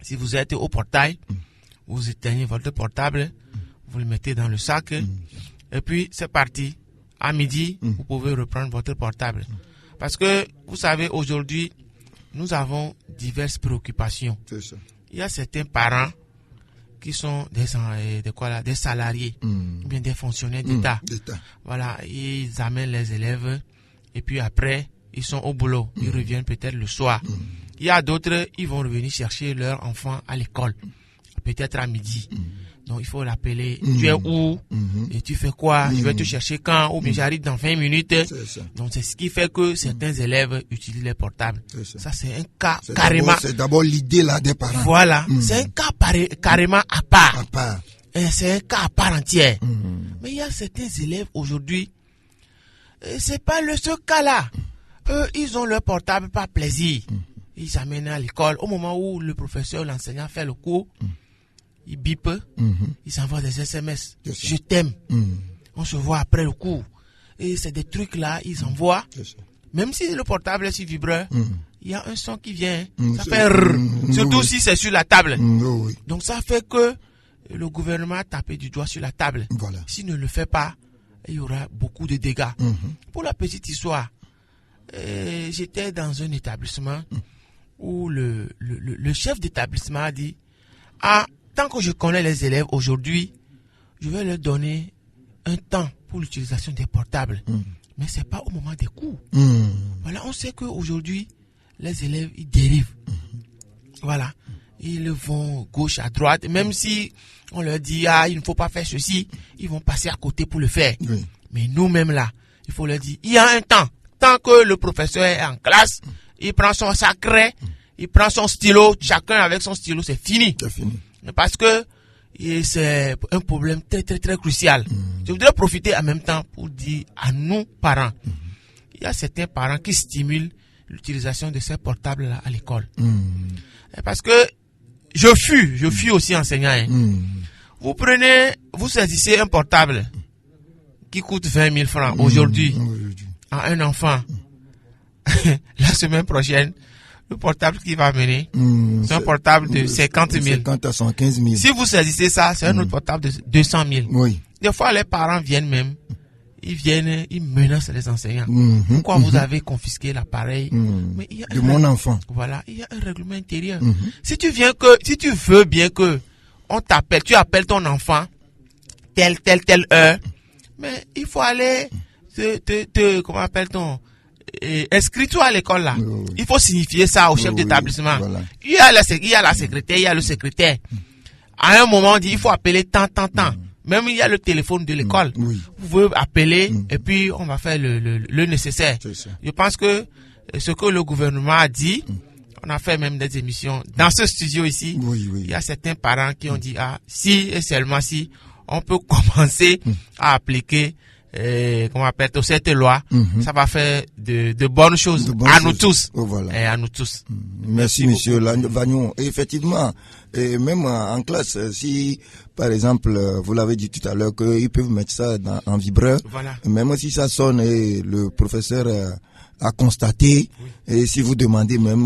Si vous êtes au portail, vous éteignez votre portable, vous le mettez dans le sac, et puis c'est parti. À midi, vous pouvez reprendre votre portable. Parce que, vous savez, aujourd'hui, nous avons diverses préoccupations. C'est ça. Il y a certains parents qui sont des salariés, ou bien des fonctionnaires d'État. Voilà, ils amènent les élèves et puis après, ils sont au boulot. Ils reviennent peut-être le soir. Il y a d'autres, ils vont revenir chercher leurs enfants à l'école, peut-être à midi. Donc il faut l'appeler. Tu es où? Et tu fais quoi? Je vais te chercher quand? Ou bien j'arrive dans 20 minutes. Donc c'est ce qui fait que certains élèves utilisent les portables. Ça c'est un cas carrément. C'est d'abord l'idée là des parents. Voilà, c'est un cas carrément à part. Et c'est un cas à part entière. Mais il y a certains élèves aujourd'hui, c'est pas ce cas-là. Eux, ils ont leur portable par plaisir. Ils amènent à l'école. Au moment où le professeur, l'enseignant fait le cours, ils bipent, ils envoient des SMS. Je t'aime. On se voit après le cours. Et c'est des trucs là, ils envoient. Même si le portable est sur vibreur, il y a un son qui vient. Ça fait rrr. Surtout si c'est sur la table. Donc ça fait que le gouvernement a tapé du doigt sur la table. S'il ne le fait pas, il y aura beaucoup de dégâts. Pour la petite histoire, j'étais dans un établissement où le chef d'établissement a dit tant que je connais les élèves aujourd'hui, je vais leur donner un temps pour l'utilisation des portables. Mais ce n'est pas au moment des cours. Voilà, on sait qu'aujourd'hui, les élèves, ils dérivent. Voilà. Ils vont gauche à droite. Même si on leur dit, il ne faut pas faire ceci, ils vont passer à côté pour le faire. Mais nous-mêmes là, il faut leur dire, il y a un temps. Tant que le professeur est en classe, il prend son sacré, il prend son stylo, chacun avec son stylo, c'est fini. Parce que c'est un problème très, très, très crucial. Je voudrais profiter en même temps pour dire à nous, parents, il y a certains parents qui stimulent l'utilisation de ces portables-là à l'école. Parce que je fus aussi enseignant. Vous saisissez un portable qui coûte 20 000 francs aujourd'hui à un enfant. La semaine prochaine, le portable qu'il va amener, c'est un portable de 50 000. 50 à 115 000. Si vous saisissez ça, c'est un autre portable de 200 000. Des fois, les parents viennent même. Ils menacent les enseignants. Pourquoi vous avez confisqué l'appareil? Mais il y a mon enfant. Voilà, il y a un règlement intérieur. Si tu veux bien que on t'appelle, tu appelles ton enfant telle heure, mais il faut aller comment appelle-t-on? Inscris-toi à l'école là. Il faut signifier ça au chef d'établissement. Il y a la secrétaire, il y a le secrétaire. À un moment, on dit il faut appeler tant. Même il y a le téléphone de l'école. Vous pouvez appeler et puis on va faire le nécessaire. Je pense que ce que le gouvernement a dit, on a fait même des émissions dans ce studio ici. Il y a certains parents qui ont dit si et seulement si on peut commencer à appliquer cette loi, ça va faire de bonnes choses à nous tous. Et à nous tous. Merci monsieur Vagnon. Effectivement, et même en classe, si par exemple, vous l'avez dit tout à l'heure, qu'ils peuvent mettre ça en vibreur, même si ça sonne et le professeur a constaté, et si vous demandez même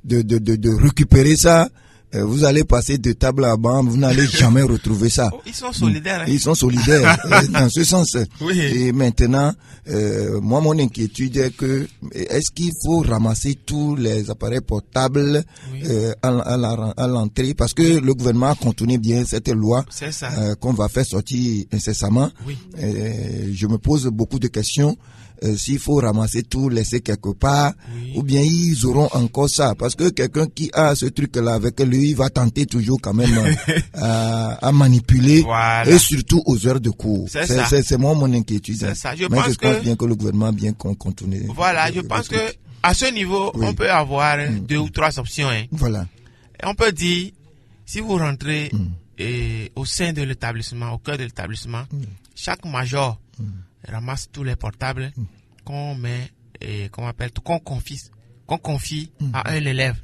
de récupérer ça, vous allez passer de table à banc, vous n'allez jamais retrouver ça. Ils sont solidaires. Ils sont solidaires dans ce sens. Et maintenant, moi mon inquiétude est que est-ce qu'il faut ramasser tous les appareils portables à l'entrée, parce que le gouvernement a contourné bien cette loi qu'on va faire sortir incessamment. Je me pose beaucoup de questions. S'il faut ramasser tout, laisser quelque part, ou bien ils auront encore ça, parce que quelqu'un qui a ce truc-là avec lui, il va tenter toujours quand même à manipuler, et surtout aux heures de cours. C'est moi mon inquiétude. Je pense bien que le gouvernement a bien contourné. Voilà, je pense que à ce niveau, on peut avoir 2 ou 3 options. Voilà. Et on peut dire, si vous rentrez au sein de l'établissement, au cœur de l'établissement, chaque major ramasse tous les portables qu'on met qu'on confie à un élève,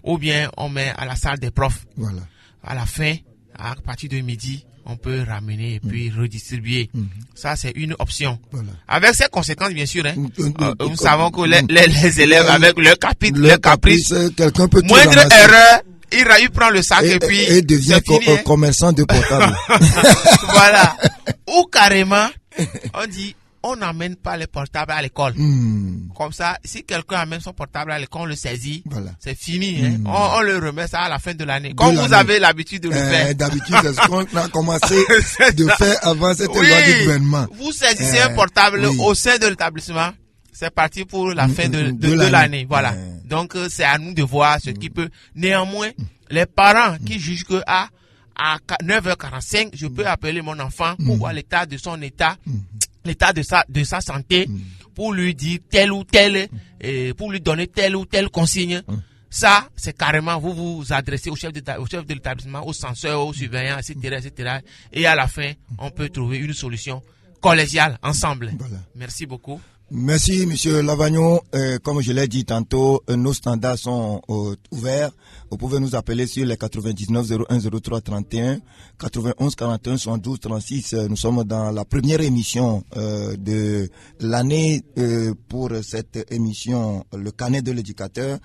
ou bien on met à la salle des profs. À la fin, à partir de midi, on peut ramener et puis redistribuer. Ça, c'est une option. Avec ses conséquences, bien sûr. Nous savons que les élèves, avec leur caprice, quelqu'un peut moindre erreur, il prend le sac et puis et devient commerçant de portable. Voilà. Ou carrément, on dit, on n'amène pas les portables à l'école. Comme ça, si quelqu'un amène son portable à l'école, on le saisit, c'est fini. On le remet ça à la fin de l'année. Comme vous avez l'habitude de le faire. D'habitude, c'est ce qu'on a commencé de faire avant cette loi du gouvernement. Vous saisissez un portable au sein de l'établissement, c'est parti pour la fin de l'année. Voilà. Donc, c'est à nous de voir ce qui peut. Néanmoins, les parents qui jugent que à 9h45, je peux appeler mon enfant pour voir l'état de son l'état de sa santé, pour lui dire tel ou tel, pour lui donner telle ou telle consigne. Ça, c'est carrément, vous vous adressez au chef de l'établissement, au censeur, au surveillant, etc., etc. Et à la fin, on peut trouver une solution collégiale, ensemble. Voilà. Merci beaucoup. Merci, Monsieur Lavagnon. Comme je l'ai dit tantôt, nos standards sont ouverts. Vous pouvez nous appeler sur les 99 01 03 31, 91 41 72 36. Nous sommes dans la première émission de l'année pour cette émission, le carnet de l'éducateur.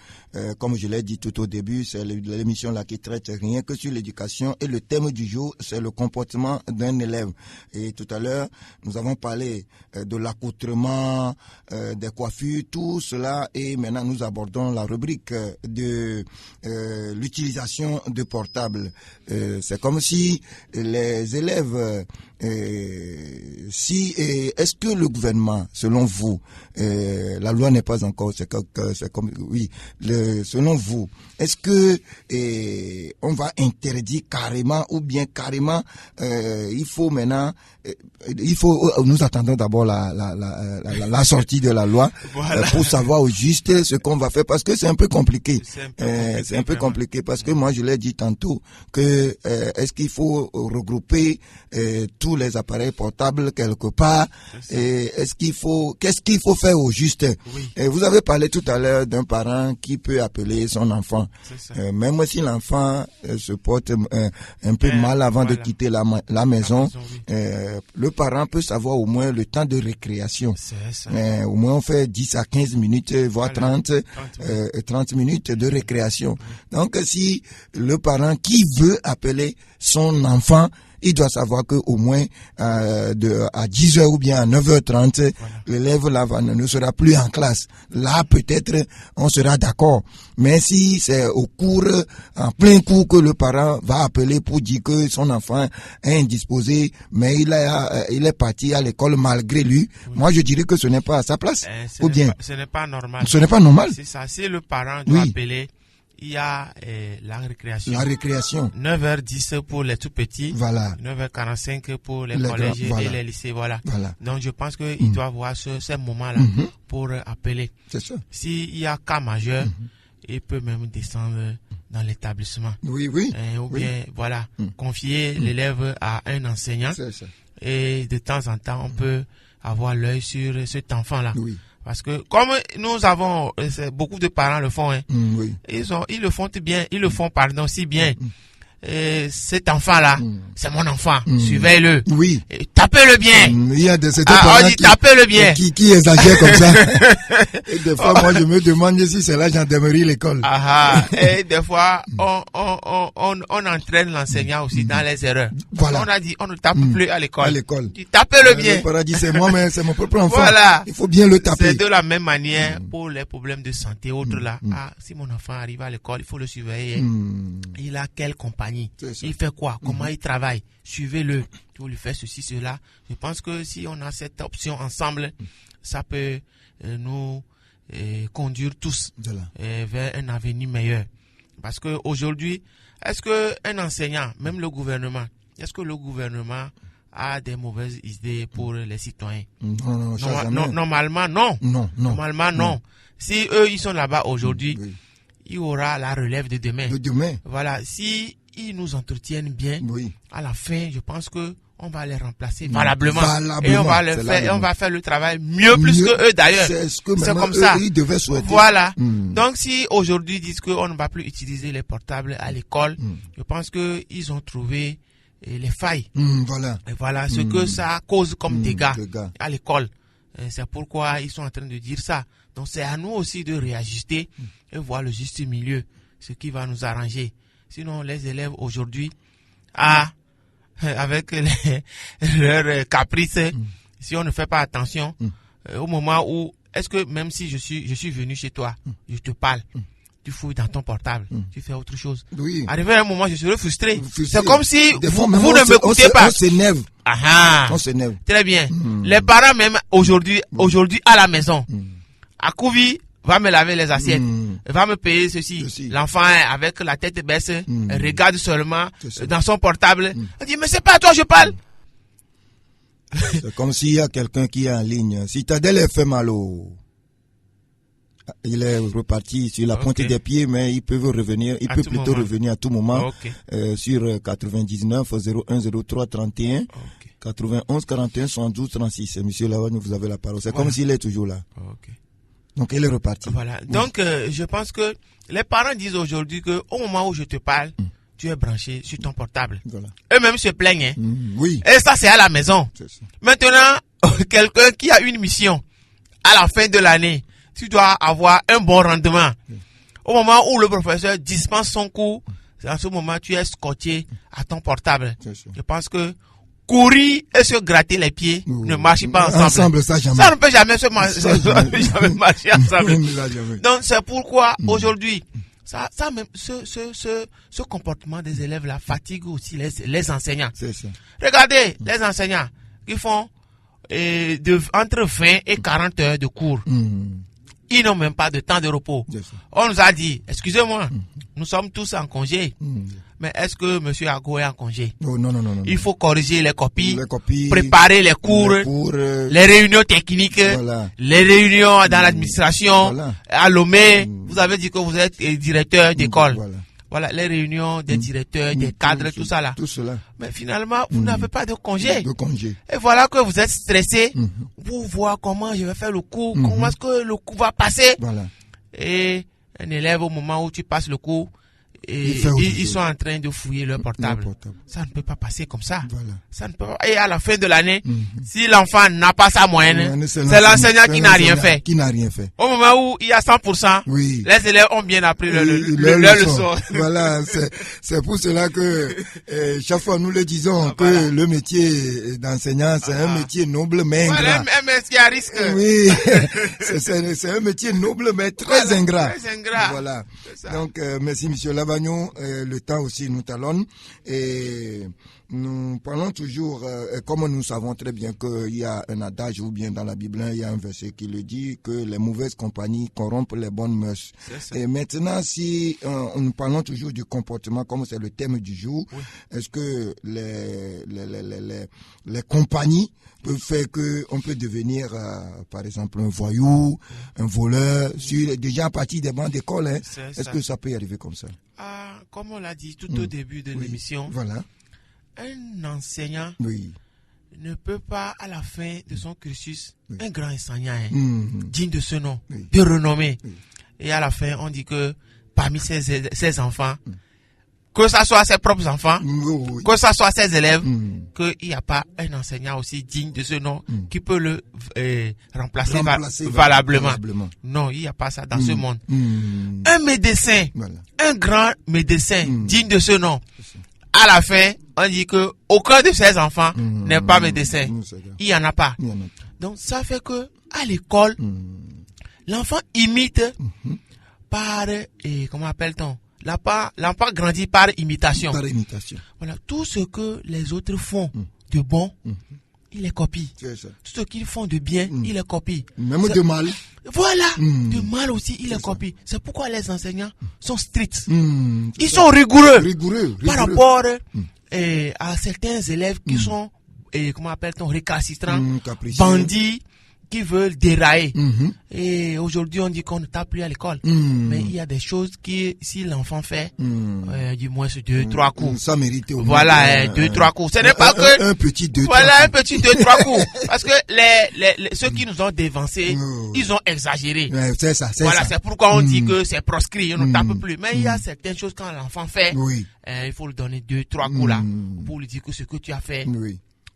Comme je l'ai dit tout au début, c'est l'émission là qui traite rien que sur l'éducation, et le thème du jour, c'est le comportement d'un élève. Et tout à l'heure, nous avons parlé de l'accoutrement, des coiffures, tout cela, et maintenant nous abordons la rubrique de l'utilisation de portables. C'est comme si les élèves, est-ce que le gouvernement, selon vous, la loi n'est pas encore, c'est comme, oui, selon vous, est-ce que on va interdire carrément, ou bien carrément, il faut maintenant, nous attendons d'abord la sortie de la loi, voilà, pour savoir au juste ce qu'on va faire, parce que c'est un peu compliqué. C'est un peu compliqué parce que moi je l'ai dit tantôt que est-ce qu'il faut regrouper tous les appareils portables quelque part, et qu'est-ce qu'il faut faire au juste. Oui. Vous avez parlé tout à l'heure d'un parent qui peut appeler son enfant, même si l'enfant se porte un peu mal avant de quitter la maison, oui. Le parent peut savoir au moins le temps de récréation. Au moins on fait 10 à 15 minutes, voire 30 minutes de récréation. Donc si le parent qui veut appeler son enfant, il doit savoir que au moins à 10h ou bien à 9h30, voilà, l'élève là ne sera plus en classe. Là peut-être on sera d'accord. Mais si c'est au cours, en plein cours, que le parent va appeler pour dire que son enfant est indisposé, mais il est parti à l'école malgré lui, oui, moi je dirais que ce n'est pas à sa place. Ou bien ce n'est pas normal. Ce n'est pas normal. C'est ça. Si le parent doit appeler, il y a la récréation. La récréation. 9h10 pour les tout petits. Voilà. 9h45 pour les collèges et les lycées. Voilà. Donc je pense qu'il doit avoir ces moments-là pour appeler. C'est ça. S'il y a cas majeur, il peut même descendre dans l'établissement. Oui. Ou bien, voilà, confier l'élève à un enseignant. C'est ça. Et de temps en temps, on peut avoir l'œil sur cet enfant-là. Oui. Parce que comme nous avons, beaucoup de parents le font, hein, oui, ils le font bien, si bien. Cet enfant-là, c'est mon enfant, surveille-le. Oui. Tapez-le bien. Il y a de ces parents tapez-le bien. Qui exagèrent comme ça. Et des fois, moi, je me demande si c'est la gendarmerie, l'école. Et des fois, on entraîne l'enseignant aussi dans les erreurs. Voilà. On a dit, on ne tape plus à l'école. Tapez-le bien. Le parent dit, c'est moi, mais c'est mon propre enfant. Voilà. Il faut bien le taper. C'est de la même manière pour les problèmes de santé, autres là. Si mon enfant arrive à l'école, il faut le surveiller. Il a quelle compagnie? Il fait quoi? Comment il travaille? Suivez-le. Il faut lui faire ceci, cela. Je pense que si on a cette option ensemble, ça peut nous conduire tous vers un avenir meilleur. Parce que aujourd'hui, est-ce que un enseignant, même le gouvernement, a des mauvaises idées pour les citoyens? Normalement, non. Normalement, non. Si eux, ils sont là-bas aujourd'hui, il y aura la relève de demain. Voilà. Si ils nous entretiennent bien, à la fin, je pense que on va les remplacer valablement. Et on va faire le travail plus que eux d'ailleurs. C'est comme ça. Ils devaient souhaiter. Voilà. Donc si aujourd'hui ils disent qu'on ne va plus utiliser les portables à l'école, je pense que ils ont trouvé les failles. Et voilà ce que ça cause comme dégâts à l'école. C'est pourquoi ils sont en train de dire ça. Donc c'est à nous aussi de réajuster et voir le juste milieu, ce qui va nous arranger. Sinon, les élèves aujourd'hui, avec leurs caprices, si on ne fait pas attention, au moment où, est-ce que même si je suis venu chez toi, je te parle, tu fouilles dans ton portable, tu fais autre chose. Oui. Arrivé à un moment, je serai frustré. C'est comme si vous ne m'écoutez pas. On s'énerve. On s'énerve. Très bien. Les parents même aujourd'hui à la maison, à Kouvi, va me laver les assiettes, va me payer ceci. L'enfant avec la tête baisse, regarde seulement dans son portable. On dit mais c'est pas à toi je parle. C'est comme s'il y a quelqu'un qui est en ligne. Citadel FM, allô. Il est reparti sur la pointe des pieds, mais il peut revenir. Il peut plutôt revenir à tout moment sur 99 01 03 31 91 41 72 36. Monsieur Lavagne, vous avez la parole. C'est comme s'il est toujours là. Donc il est reparti. Voilà. Donc je pense que les parents disent aujourd'hui que au moment où je te parle, tu es branché sur ton portable. Voilà. Eux-mêmes se plaignent. Oui. Et ça, c'est à la maison. Maintenant, quelqu'un qui a une mission, à la fin de l'année, tu dois avoir un bon rendement. Au moment où le professeur dispense son cours, en ce moment, tu es scotché à ton portable. Je pense que courir et se gratter les pieds ne marche pas ensemble. Ça ne peut jamais jamais marcher ensemble. Donc, c'est pourquoi aujourd'hui, ce comportement des élèves là fatigue aussi les enseignants. Regardez les enseignants qui font entre 20 et 40 heures de cours. Ils n'ont même pas de temps de repos. On nous a dit, excusez-moi, nous sommes tous en congé. Mais est-ce que M. Ago est en congé? Non. Il faut corriger les copies, préparer les cours, les réunions techniques, les réunions dans l'administration. À Lomé, vous avez dit que vous êtes directeur d'école. Voilà, les réunions des directeurs, des cadres, tout ça là. Tout cela. Mais finalement, vous n'avez pas de congé. Et voilà que vous êtes stressé pour voir comment je vais faire le cours, comment est-ce que le cours va passer. Et un élève, au moment où tu passes le cours, ils sont en train de fouiller leur portable. Ça ne peut pas passer comme ça. Ça ne peut pas. Et à la fin de l'année, si l'enfant n'a pas sa moyenne, c'est l'enseignant qui n'a rien fait. Au moment où il y a 100%, les élèves ont bien appris leur leçon. Voilà, c'est pour cela que chaque fois nous le disons que le métier d'enseignant, c'est un métier noble mais ingrat. Voilà, un métier à risque. Oui, c'est un métier noble mais très ingrat. Voilà. Donc, merci Monsieur Lavagne. Le temps aussi nous talonne et nous parlons toujours, comme nous savons très bien qu'il y a un adage ou bien dans la Bible, il y a un verset qui le dit que les mauvaises compagnies corrompent les bonnes mœurs. Et maintenant, si nous parlons toujours du comportement, comme c'est le thème du jour, est-ce que les compagnies peuvent faire qu'on peut devenir, par exemple, un voyou, un voleur, déjà à partir des bancs d'école, est-ce que ça peut y arriver comme ça? Comme on l'a dit tout au début de l'émission, un enseignant ne peut pas, à la fin de son cursus, un grand enseignant, digne de ce nom, de renommée. Et à la fin, on dit que parmi ses enfants, que ce soit ses propres enfants, que ce soit ses élèves, qu'il n'y a pas un enseignant aussi digne de ce nom qui peut le remplacer valablement. Non, il n'y a pas ça dans ce monde. Un médecin, un grand médecin digne de ce nom, à la fin, on dit que aucun de ses enfants n'est pas médecin. Il n'y en a pas. Donc, ça fait que à l'école, l'enfant imite par, comment appelle-t-on? L'enfant grandit par imitation. Voilà, tout ce que les autres font de bon, il les copie. Tout ce qu'ils font de bien, il les copie. Même de mal. Voilà, de mal aussi, il les copie. C'est pourquoi les enseignants sont stricts. Ils sont rigoureux. Par rapport à certains élèves qui sont, comment appelle-t-on, récalcitrants, bandits, qui veulent dérailler. Et aujourd'hui, on dit qu'on ne tape plus à l'école. Mais il y a des choses qui, si l'enfant fait, du moins 2-3 coups. Ça mérite au moins. Voilà, 2-3 coups. Ce n'est pas que... Un petit 2-3 Voilà, un petit 2-3 coups. Parce que ceux qui nous ont dévancés, ils ont exagéré. C'est ça. Voilà, c'est pourquoi on dit que c'est proscrit, on ne tape plus. Mais il y a certaines choses quand l'enfant fait, il faut lui donner 2-3 coups là, pour lui dire que ce que tu as fait,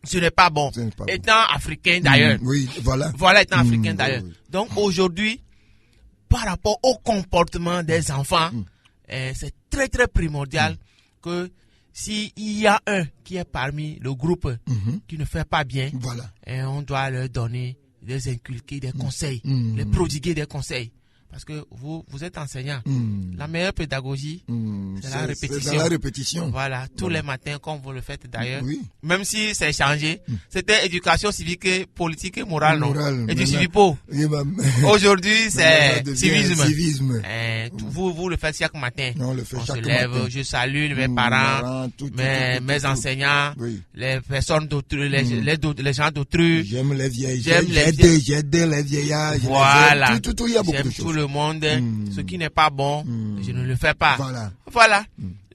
ce n'est pas bon. Étant africain d'ailleurs. Voilà, étant africain d'ailleurs. Donc aujourd'hui, par rapport au comportement des enfants, c'est très très primordial que s'il y a un qui est parmi le groupe qui ne fait pas bien, on doit leur donner, les inculquer des conseils, les prodiguer des conseils. Parce que vous êtes enseignant. La meilleure pédagogie, c'est la répétition. C'est la répétition. Voilà, tous les matins, comme vous le faites d'ailleurs. Oui. Même si c'est changé, c'était éducation civique, et politique et morale, non? Et du maintenant, civipo. oui, Aujourd'hui, c'est civisme. Civisme. Vous le faites chaque matin. Non, on le fait On chaque se lève, matin. je salue mes parents, mes enseignants, Oui. les personnes d'autrui, les gens d'autrui. J'aime les vieilles. J'aime les J'aide les vieillards. Voilà. Tout, il y a beaucoup de J'aime choses. tout le monde. Ce qui n'est pas bon, je ne le fais pas. Voilà.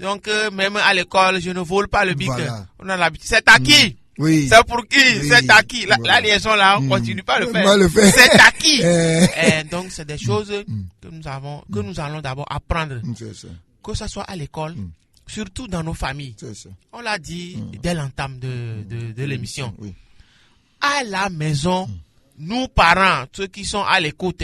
Donc, même à l'école, je ne vole pas le bic. Voilà. On a l'habitude. C'est à qui? Oui. C'est pour qui? Oui. C'est à qui? La Voilà. liaison là, on continue pas à le faire. Pas le faire. C'est à qui? Eh. Donc, c'est des choses que nous allons d'abord apprendre. C'est ça. Que ce soit à l'école, surtout dans nos familles. C'est ça. On l'a dit dès l'entame de l'émission. Oui. À la maison, nous parents, ceux qui sont à l'écoute,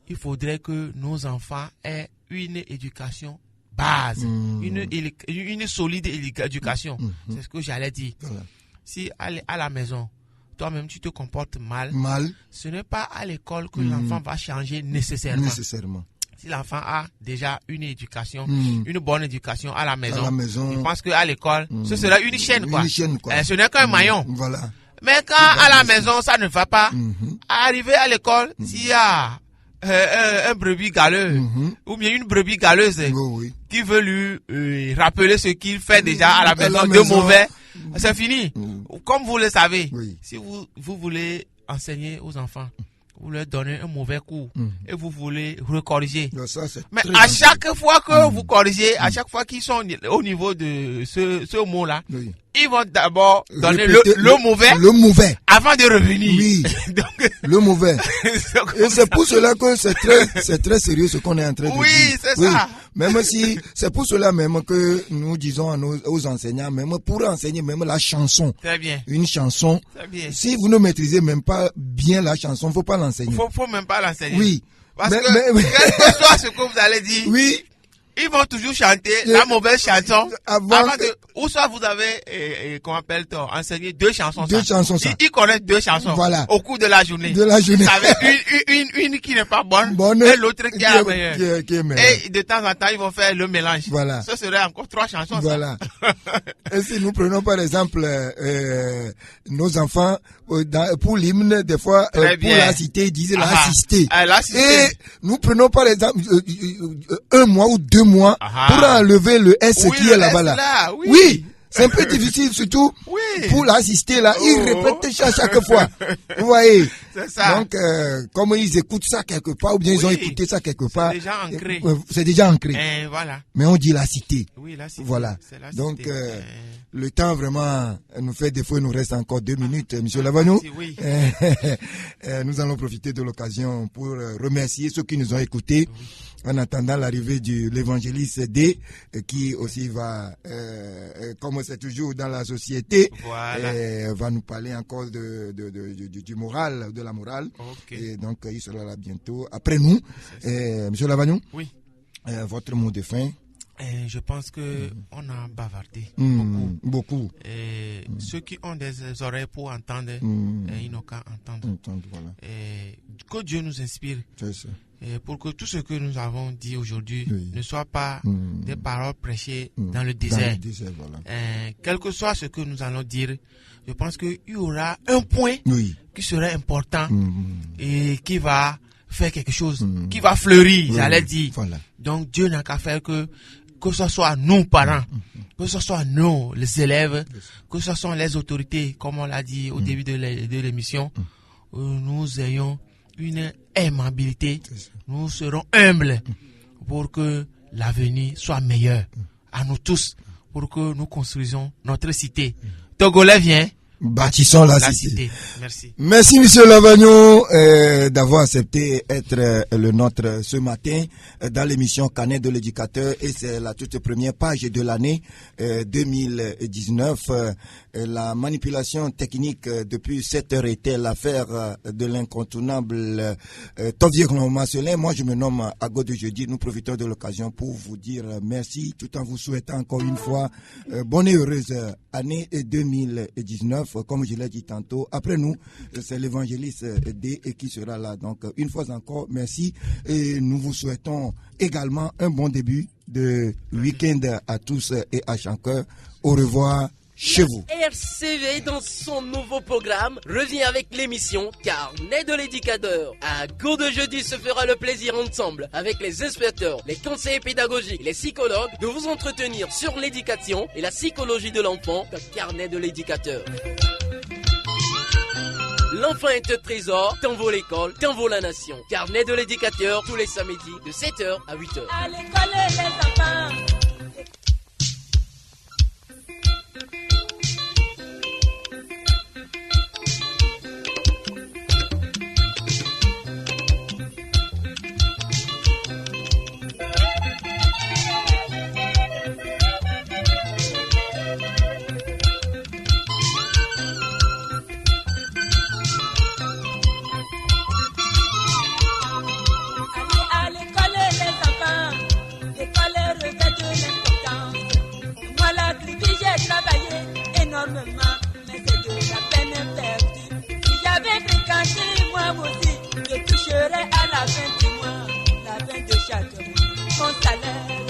il faudrait que nos enfants aient une éducation base, une solide éducation. C'est ce que j'allais dire. Voilà. Si à la maison, toi-même tu te comportes mal, ce n'est pas à l'école que l'enfant va changer nécessairement. Si l'enfant a déjà une éducation, une bonne éducation à la maison, je pense qu'à l'école, ce sera une chaîne, quoi. Ce n'est qu'un maillon. Voilà. Mais quand à la maison, ça ne va pas, arriver à l'école, s'il y a un brebis galeux, ou bien une brebis galeuse, qui veut lui rappeler ce qu'il fait déjà à la maison de mauvais, c'est fini. Comme vous le savez, si vous voulez enseigner aux enfants, vous leur donnez un mauvais coup et vous voulez recorriger. Mais à chaque fois que vous corrigez, à chaque fois qu'ils sont au niveau de ce mot-là, ils vont d'abord donner le mauvais avant de revenir. Oui, donc, le mauvais. Et c'est pour cela que c'est très sérieux ce qu'on est en train de dire. Oui, c'est ça. Même si, c'est pour cela même que nous disons aux enseignants, même pour enseigner même la chanson. Très bien. Une chanson. Très bien. Si vous ne maîtrisez même pas bien la chanson, faut pas l'enseigner. Faut même pas l'enseigner. Oui. Parce que, quel que soit ce que vous allez dire. Oui. Ils vont toujours chanter la mauvaise chanson ou soit vous avez, comment appelle-t-on, enseigné deux chansons. Ils connaissent deux chansons. Voilà. Au cours de la journée. Vous savez, une qui n'est pas bonne et l'autre qui est la meilleure. Qui est meilleure. Et de temps en temps, ils vont faire le mélange. Voilà. Ce serait encore trois chansons. Voilà. Et si nous prenons par exemple, nos enfants, pour l'hymne, des fois, pour la cité, ils disent l'assister. Et nous prenons par exemple, un mois ou 2 mois pour enlever le S qui est là-bas là. Oui. C'est un peu difficile, surtout pour l'assister là. Ils répètent chaque fois. Vous voyez. C'est ça. Donc, comme ils écoutent ça quelque part, ou bien ils ont écouté ça quelque part. C'est déjà ancré. C'est déjà ancré. Et voilà. Mais on dit la cité. Oui, la cité. Voilà. La cité. Donc, le temps vraiment nous fait défaut. Il nous reste encore 2 minutes, Monsieur Lavanou. Oui. Nous allons profiter de l'occasion pour remercier ceux qui nous ont écoutés. En attendant l'arrivée de l'évangéliste D, qui aussi va, comme c'est toujours dans la société, va nous parler encore du moral, de la morale. Et donc, il sera là bientôt. Après nous, Monsieur Lavanou, votre mot de fin. Je pense que on a bavardé beaucoup. Et ceux qui ont des oreilles pour entendre, ils n'ont qu'à entendre. Voilà. Que Dieu nous inspire. C'est ça. Et pour que tout ce que nous avons dit aujourd'hui ne soit pas des paroles prêchées dans le désert. Voilà. Quel que soit ce que nous allons dire, je pense qu'il y aura un point qui serait important et qui va faire quelque chose, qui va fleurir, j'allais dire. Voilà. Donc Dieu n'a qu'à faire que ce soit nous parents, que ce soit nous les élèves, que ce soit les autorités, comme on l'a dit au début de l'émission, nous ayons une aimabilité, nous serons humbles pour que l'avenir soit meilleur à nous tous, pour que nous construisons notre cité. Togolais vient. Bâtissons la cité. Merci. Merci, Monsieur Lavagnon, d'avoir accepté être le nôtre ce matin dans l'émission Canet de l'éducateur, et c'est la toute première page de l'année 2019. La manipulation technique depuis 7 heures était l'affaire de l'incontournable Tovier Marcelin. Moi, je me nomme Ago de Jeudi. Nous profitons de l'occasion pour vous dire merci, tout en vous souhaitant encore une fois bonne et heureuse année 2019. 19, comme je l'ai dit tantôt. Après nous, c'est l'évangéliste D qui sera là. Donc, une fois encore, merci. Et nous vous souhaitons également un bon début de week-end à tous et à chacun. Au revoir chez vous. RCV, dans son nouveau programme, revient avec l'émission Carnet de l'éducateur. À Go de jeudi se fera le plaisir ensemble, avec les inspecteurs, les conseillers pédagogiques, les psychologues, de vous entretenir sur l'éducation et la psychologie de l'enfant dans Carnet de l'éducateur. L'enfant est un trésor, tant vaut l'école, tant vaut la nation. Carnet de l'éducateur, tous les samedis, de 7h à 8h. À l'école, les enfants. Mais c'est de la peine perdue. Si j'avais fréquenté moi aussi, je toucherais à la fin du mois, la fin de chaque mois, mon salaire.